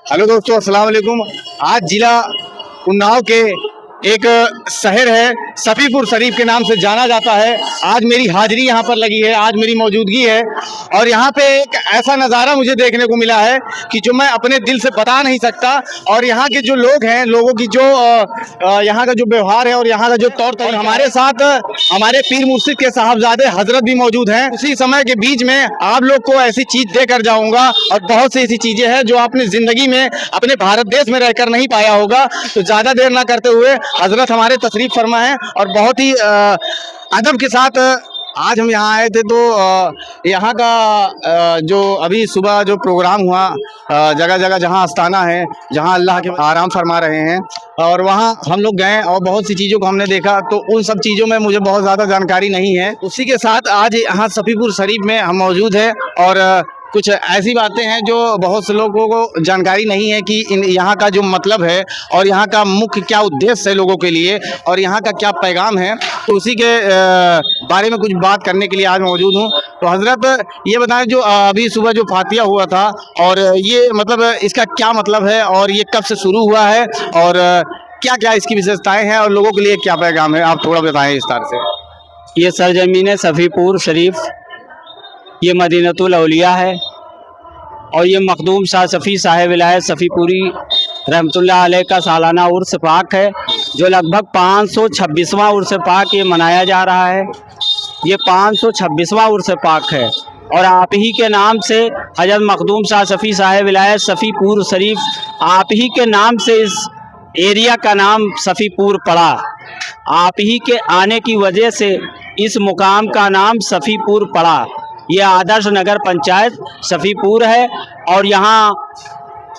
Hello दोस्तों, अस्सलाम वालेकुम। आज जिला उन्नाव के एक शहर है, सफ़ीपुर शरीफ के नाम से जाना जाता है। आज मेरी हाजिरी यहाँ पर लगी है, आज मेरी मौजूदगी है और यहाँ पे एक ऐसा नज़ारा मुझे देखने को मिला है कि जो मैं अपने दिल से बता नहीं सकता। और यहाँ के जो लोग हैं, लोगों की जो यहाँ का जो व्यवहार है और यहाँ का जो तौर तरीका, हमारे साथ हमारे पीर मुर्शिद के साहबजादे हजरत भी मौजूद हैं। उसी समय के बीच में आप लोग को ऐसी चीज़ देकर जाऊँगा और बहुत सी ऐसी चीज़ें हैं जो आपने ज़िंदगी में अपने भारत देश में रहकर नहीं पाया होगा। तो ज़्यादा देर ना करते हुए हजरत हमारे तशरीफ फरमा है और बहुत ही अदब के साथ आज हम यहाँ आए थे। तो यहाँ का जो अभी सुबह जो प्रोग्राम हुआ, जगह जगह जहाँ आस्थाना है, जहाँ अल्लाह के आराम फरमा रहे हैं, और वहाँ हम लोग गए और बहुत सी चीज़ों को हमने देखा। तो उन सब चीज़ों में मुझे बहुत ज़्यादा जानकारी नहीं है। उसी के साथ आज यहाँ सफ़ीपुर शरीफ में हम मौजूद हैं और कुछ ऐसी बातें हैं जो बहुत से लोगों को जानकारी नहीं है कि यहाँ का जो मतलब है और यहाँ का मुख्य क्या उद्देश्य है लोगों के लिए और यहाँ का क्या पैगाम है। तो उसी के बारे में कुछ बात करने के लिए आज मौजूद हूँ। तो हजरत ये बताएं, जो अभी सुबह जो फातिया हुआ था और ये मतलब इसका क्या मतलब है और ये कब से शुरू हुआ है और क्या क्या इसकी विशेषताएँ हैं और लोगों के लिए क्या पैगाम है, आप थोड़ा बताएँ इस तरह से। ये सरजमीन सफ़ीपुर शरीफ, ये मदीनतुल औलिया है और ये मखदूम शाह सफ़ी साहिब विलायत सफ़ीपुरी रहमतुल्लाह अलैह का सालाना उर्स पाक है, जो लगभग 526वां उर्स पाक ये मनाया जा रहा है। ये 526वां उर्स पाक है और आप ही के नाम से हजरत मखदूम शाह सफ़ी साहिब विलायत सफ़ीपुर शरीफ, आप ही के नाम से इस एरिया का नाम सफ़ीपुर पड़ा। आप ही के आने की वजह से इस मुकाम का नाम सफ़ीपुर पड़ा। ये आदर्श नगर पंचायत सफ़ीपुर है और यहाँ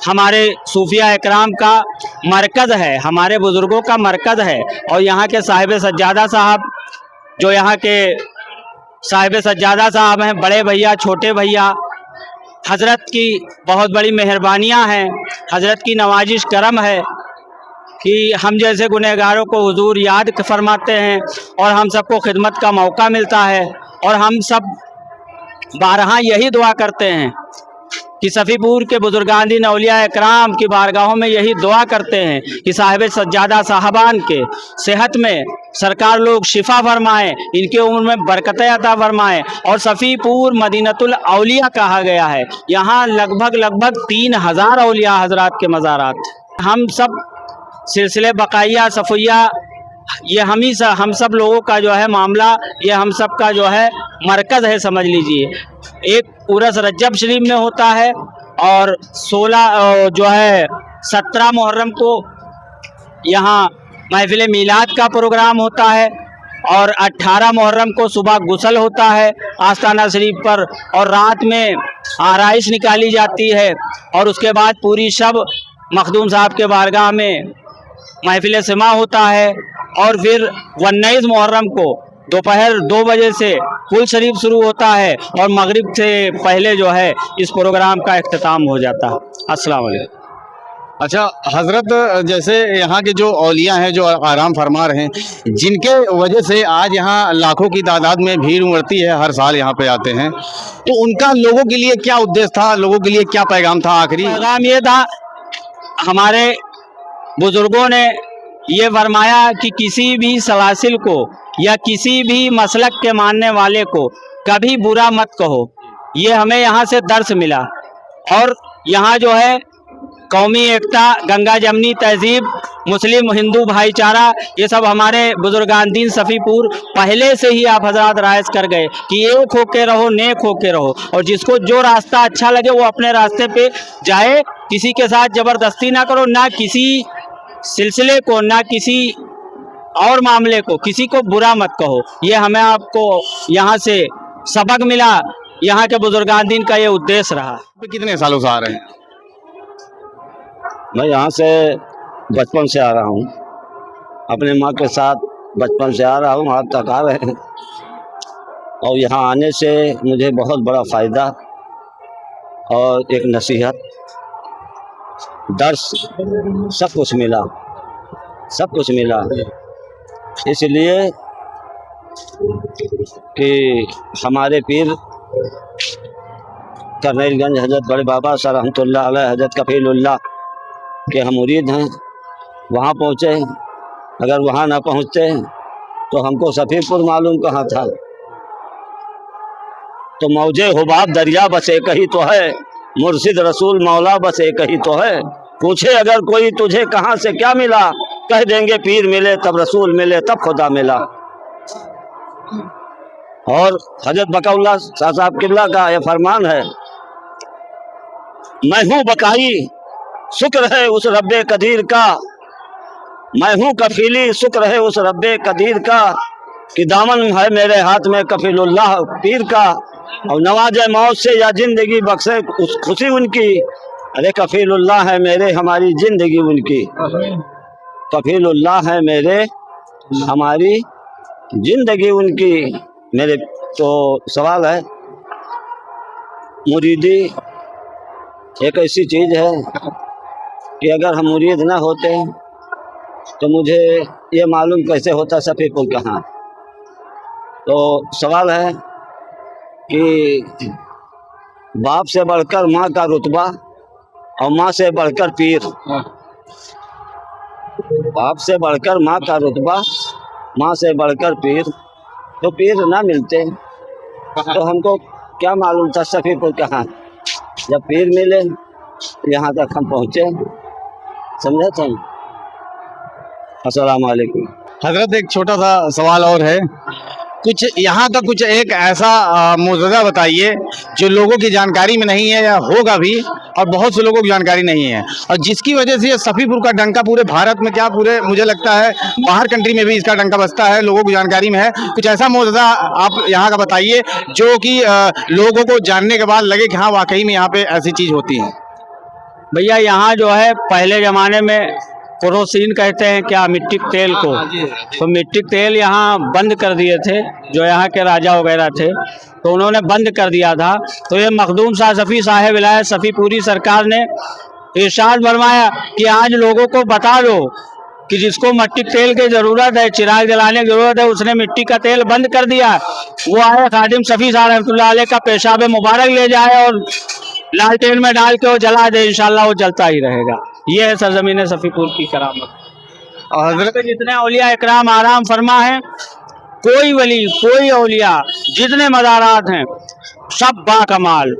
हमारे सूफिया इकराम का मरकज़ है, हमारे बुज़ुर्गों का मरकज़ है। और यहाँ के साहिब सज्जादा साहब, जो यहाँ के साहिब सज्जादा साहब हैं, बड़े भैया छोटे भैया, हज़रत की बहुत बड़ी मेहरबानियाँ हैं, हज़रत की नवाजिश करम है कि हम जैसे गुनहगारों को हुजूर याद फरमाते हैं और हम सबको खिदमत का मौका मिलता है। और हम सब बारहा यही दुआ करते हैं कि सफ़ीपुर के बुजुर्गान औलिया इकराम की बारगाहों में यही दुआ करते हैं कि साहिब सज्जादा साहबान के सेहत में सरकार लोग शिफा फरमाएँ, इनके उम्र में बरकतें अता फरमाएँ। और सफ़ीपुर मदीनतुल औलिया कहा गया है, यहाँ लगभग 3000 औलिया हजरात के मज़ारात। हम सब सिलसिले बकाया सफ़ैया, ये हम सब लोगों का जो है मामला, ये हम सब का जो है मरकज़ है, समझ लीजिए। एक उर्स रजब शरीफ में होता है और 17 मुहर्रम को यहाँ महफिल मीलाद का प्रोग्राम होता है और 18 मुहर्रम को सुबह गुसल होता है आस्थाना शरीफ पर और रात में आराइश निकाली जाती है। और उसके बाद पूरी शब मखदूम साहब के बारगाह में महफिल सिमा होता है और फिर 19 मुहर्रम को दोपहर 2 बजे से कुल शरीफ शुरू होता है और मगरिब से पहले जो है इस प्रोग्राम का इख्तिताम हो जाता है। अस्सलाम वालेकुम। अच्छा हजरत, जैसे यहाँ के जो औलिया हैं जो आराम फरमा रहे हैं, जिनके वजह से आज यहाँ लाखों की तादाद में भीड़ उमड़ती है, हर साल यहाँ पे आते हैं, तो उनका लोगों के लिए क्या उद्देश्य था, लोगों के लिए क्या पैगाम था? आखिरी पैगाम ये था, हमारे बुजुर्गों ने ये फरमाया कि किसी भी सलासिल को या किसी भी मसलक के मानने वाले को कभी बुरा मत कहो। ये हमें यहाँ से दर्स मिला। और यहाँ जो है कौमी एकता, गंगा जमनी तहजीब, मुस्लिम हिंदू भाईचारा, ये सब हमारे बुजुर्गान दीन सफ़ीपुर पहले से ही आप हजरात राइज कर गए कि एक होके रहो, नेक होके रहो और जिसको जो रास्ता अच्छा लगे वो अपने रास्ते पे जाए। किसी के साथ ज़बरदस्ती ना करो, ना किसी सिलसिले को, ना किसी और मामले को, किसी को बुरा मत कहो। ये हमें आपको यहाँ से सबक मिला, यहाँ के बुजुर्गान दीन का ये उद्देश्य रहा। कितने सालों से आ रहे हैं? मैं यहाँ से बचपन से आ रहा हूँ, अपने माँ के साथ बचपन से आ रहा हूँ, आज तक आ रहे हैं। और यहाँ आने से मुझे बहुत बड़ा फ़ायदा और एक नसीहत, दर्स, सब कुछ मिला। इसलिए कि हमारे पीर करनेलगंज हजरत बड़े बाबा साहब रहमतुल्लाह अलैह, हजरत कफीलुल्लाह के हम मुरीद हैं, वहाँ पहुँचे। अगर वहाँ ना पहुँचते तो हमको सफ़ीपुर मालूम कहाँ था। तो मौजे हुबाब दरिया बस एक ही तो है, मुर्शिद रसूल मौला बस एक ही तो है। पूछे अगर कोई तुझे कहाँ से क्या मिला, कह देंगे पीर मिले तब रसूल मिले तब खुदा मिला। और हजरत बकाउल्लाह साहब किबला का यह फरमान है, मैं हूँ बकाई शुक्र है उस रब्बे कदीर का, मैं हूँ कफीली शुक्र है उस रब्बे कदीर का, कि दामन है मेरे हाथ में कफीलुल्लाह पीर का। और नवाजे मौत से या जिंदगी बख्शे उस खुशी उनकी, अरे कफीलुल्लाह है मेरे हमारी जिंदगी उनकी, कफीलुल्लाह है मेरे हमारी जिंदगी उनकी। मेरे तो सवाल है, मुरीदी एक ऐसी चीज़ है कि अगर हम मुरीद ना होते तो मुझे ये मालूम कैसे होता सफ़ीपुर कहाँ। तो सवाल है कि बाप से बढ़कर माँ का रुतबा और माँ से बढ़कर पीर, बाप से बढ़कर माँ का रुतबा, माँ से बढ़कर पीर, तो पीर ना मिलते तो हमको क्या मालूम था सफ़ीपुर कहाँ। जब पीर मिले यहाँ तक हम पहुँचे, समझे थे। अस्सलाम वालेकुम। हजरत एक छोटा सा सवाल और है, कुछ यहाँ का कुछ एक ऐसा मौजूदा बताइए जो लोगों की जानकारी में नहीं है या होगा भी, और बहुत से लोगों की जानकारी नहीं है, और जिसकी वजह से ये सफ़ीपुर का डंका पूरे भारत में, क्या पूरे मुझे लगता है बाहर कंट्री में भी इसका डंका बजता है, लोगों की जानकारी में है। कुछ ऐसा मौजूदा आप यहाँ का बताइए जो कि लोगों को जानने के बाद लगे कि हाँ वाकई में यहाँ पे ऐसी चीज़ होती है। भैया यहाँ जो है पहले ज़माने में केरोसिन कहते हैं क्या, मिट्टी के तेल को, तो मिट्टी के तेल यहाँ बंद कर दिए थे जो यहाँ के राजा वगैरह थे, तो उन्होंने बंद कर दिया था। तो ये मखदूम शाह सफ़ी साहिब विलायत सफ़ीपुरी सरकार ने इरशाद फरमाया कि आज लोगों को बता दो कि जिसको मिट्टी के तेल की ज़रूरत है, चिराग जलाने की ज़रूरत है, उसने मिट्टी का तेल बंद कर दिया, वो आए खादिम सफ़ी साहब रहमतुल्लाह अलैह का पेशाब मुबारक ले जाए और लालटेन में डाल के वो जला दे, इंशाल्लाह वो जलता ही रहेगा। ये है सरजमीन सफ़ीपुर की करामत। और हज़रत के जितने औलिया इकराम आराम फरमा है, कोई वली कोई औलिया जितने मज़ारात हैं सब बाकमाल,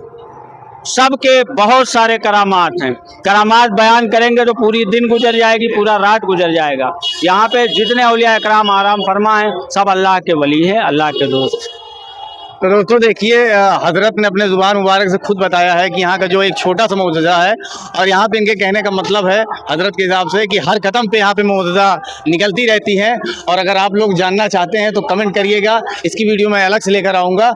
सबके बहुत सारे करामात हैं। करामात बयान करेंगे तो पूरी दिन गुजर जाएगी, पूरा रात गुजर जाएगा। यहाँ पे जितने औलिया इकराम आराम फरमा हैं सब अल्लाह के वली हैं, अल्लाह के दोस्त। तो दोस्तों देखिए, हजरत ने अपने ज़ुबान मुबारक से खुद बताया है कि यहाँ का जो एक छोटा सा मौजूदा है, और यहाँ पे इनके कहने का मतलब है हजरत के हिसाब से कि हर कदम पे यहाँ पे मौजूदा निकलती रहती है। और अगर आप लोग जानना चाहते हैं तो कमेंट करिएगा, इसकी वीडियो मैं अलग से लेकर आऊँगा।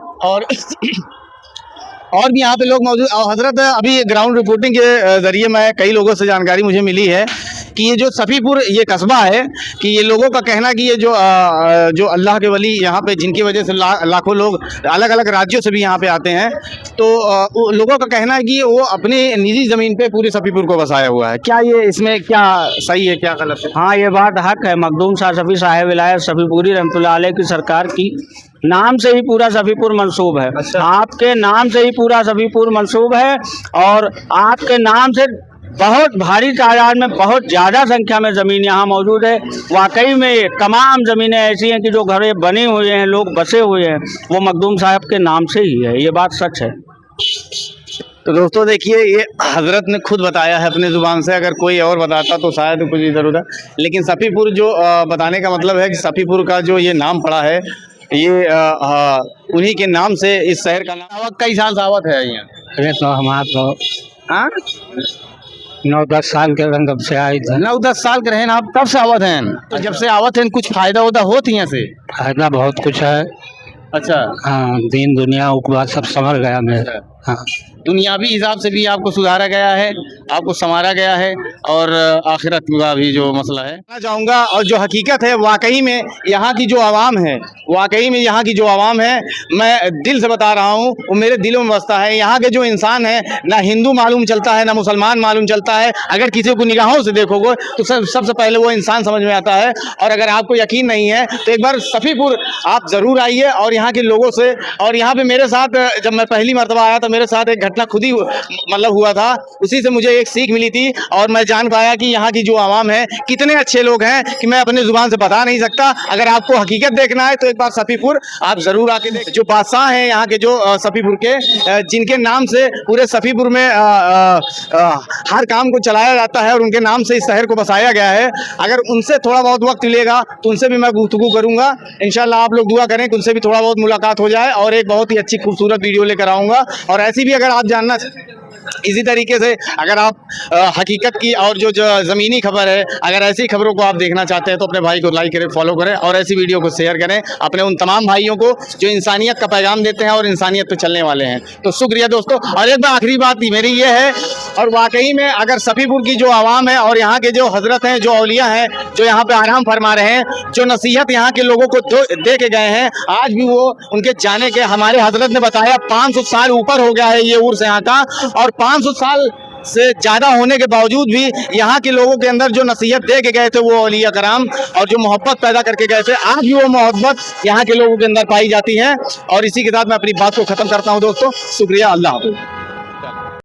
और भी यहाँ पे लोग मौजूद। हजरत अभी ग्राउंड रिपोर्टिंग के ज़रिए मैं कई लोगों से जानकारी मुझे मिली है कि ये जो सफ़ीपुर ये कस्बा है, कि ये लोगों का कहना कि ये जो अल्लाह के वली यहाँ पे, जिनकी वजह से लाखों लोग अलग अलग राज्यों से भी यहाँ पे आते हैं, तो लोगों का कहना है कि वो अपनी निजी ज़मीन पे पूरे सफ़ीपुर को बसाया हुआ है। क्या ये इसमें क्या सही है, क्या गलत है? हाँ, ये बात हक है। मखदूम शाह सफ़ी साहिब विलायत सफ़ीपुरी रहमतुल्लाह अलैह की सरकार की नाम से ही पूरा सफ़ीपुर मंसूब है। अच्छा। आपके नाम से ही पूरा सफ़ीपुर मंसूब है, और आपके नाम से बहुत भारी तादाद में, बहुत ज़्यादा संख्या में ज़मीन यहाँ मौजूद है। वाकई में ये तमाम ज़मीनें ऐसी हैं कि जो घरे बने हुए हैं, लोग बसे हुए हैं, वो मखदूम साहब के नाम से ही है। ये बात सच है। तो दोस्तों देखिए, ये हजरत ने खुद बताया है अपने ज़ुबान से, अगर कोई और बताता तो शायद कुछ इधर उधर, लेकिन सफ़ीपुर जो बताने का मतलब है कि सफ़ीपुर का जो ये नाम पड़ा है, ये उन्हीं के नाम से इस शहर का नाम। कई साल से आवत है यहाँ? अरे तो हमारा तो हाँ 9-10 साल के रंग से आए थे। 9-10 साल के रहें आप, तब से आवत हैं? तो जब से आवत हैं कुछ फ़ायदा होता होती यहाँ से? फायदा बहुत कुछ है। अच्छा। हाँ, दीन दुनिया उकबा सब संभल गया मेरा। हाँ, दुनियावी हिसाब से भी आपको सुधारा गया है, आपको संवारा गया है, और आखिरत का भी जो मसला है मैं चाहूँगा। और जो हकीकत है वाकई में यहाँ की जो आवाम है, वाकई में यहाँ की जो आवाम है, मैं दिल से बता रहा हूँ, वो मेरे दिलों में बसता है। यहाँ के जो इंसान है, ना हिंदू मालूम चलता है, ना मुसलमान मालूम चलता है। अगर किसी को निगाहों से देखोगे तो सबसे पहले वो इंसान समझ में आता है। और अगर आपको यकीन नहीं है तो एक बार सफ़ीपुर आप ज़रूर आइए और यहाँ के लोगों से। और यहाँ पर मेरे साथ जब मैं पहली मरतबा आया तो मेरे साथ एक घटना खुद ही मतलब हुआ था, उसी से मुझे एक सीख मिली थी और मैं जान पाया कि यहाँ की जो आवाम है कितने अच्छे लोग हैं कि मैं अपने जुबान से बता नहीं सकता। अगर आपको हकीकत देखना है तो एक बार सफ़ीपुर आप ज़रूर आके देख। जो बादशाह हैं यहाँ के, जो सफ़ीपुर के, जिनके नाम से पूरे सफ़ीपुर में हर काम को चलाया जाता है और उनके नाम से इस शहर को बसाया गया है, अगर उनसे थोड़ा बहुत वक्त मिलेगा तो उनसे भी मैं गुफ्तगू करूँगा। इंशाल्लाह आप लोग दुआ करें कि उनसे भी थोड़ा बहुत मुलाकात हो जाए और एक बहुत ही अच्छी खूबसूरत वीडियो लेकर आऊँगा। और ऐसी भी अगर आप जानना इसी तरीके से अगर आप हकीकत की और जो ज़मीनी खबर है, अगर ऐसी खबरों को आप देखना चाहते हैं तो अपने भाई को लाइक करें, फॉलो करें और ऐसी वीडियो को शेयर करें अपने उन तमाम भाइयों को जो इंसानियत का पैगाम देते हैं और इंसानियत पे चलने वाले हैं। तो शुक्रिया दोस्तों। और एक बार आखिरी बात मेरी ये है, और वाकई में अगर सफ़ीपुर की जो आवाम है और यहाँ के जो हज़रत हैं, जो औलिया हैं, जो यहाँ पे आराम फरमा रहे हैं, जो नसीहत यहाँ के लोगों को दे के गए हैं, आज भी वो उनके जाने के, हमारे हज़रत ने बताया 500 साल ऊपर हो गया है ये उर्स यहाँ का, और 500 साल से ज़्यादा होने के बावजूद भी यहाँ के लोगों के अंदर जो नसीहत दे के गए थे वो औलिया कराम, और जो मोहब्बत पैदा करके गए थे, आज भी वो मोहब्बत यहाँ के लोगों के अंदर पाई जाती है। और इसी के साथ मैं अपनी बात को ख़त्म करता हूँ दोस्तों। शुक्रिया, अल्लाह हाफ़िज़।